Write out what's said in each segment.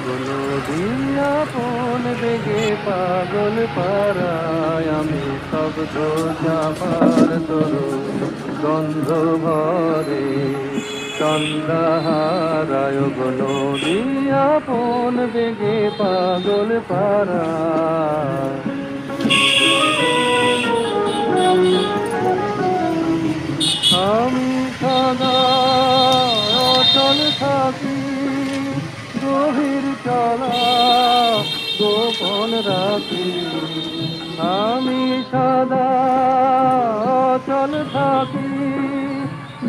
নদী আপন বেগে পাগল পারায় আমি শব্দ চাপার তরুণ গন্ধ ভরে চন্দ্রহারায় নদী আপন বেগে পাগল পারায় আমি সদা অচল থাকি গভীর চলা গোপন রাখি আমি সদা অচল থাকি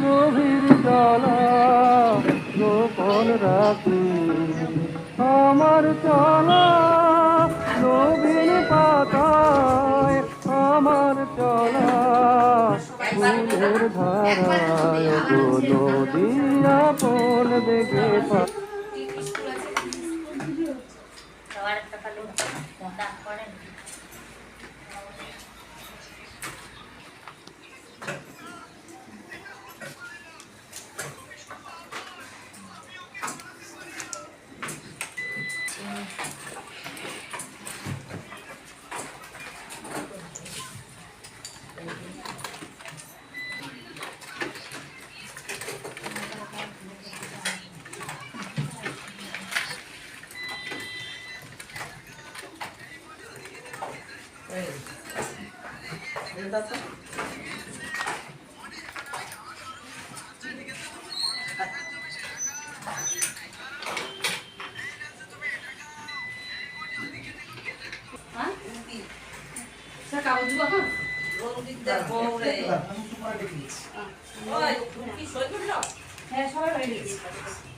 গভীর চলা গোপন রাখি আমার চলা নবীন পাতায় আমার চলা ফুলের ধারায় নদী আপন বেগে হ্যাঁ সবাই হয়ে গেছে।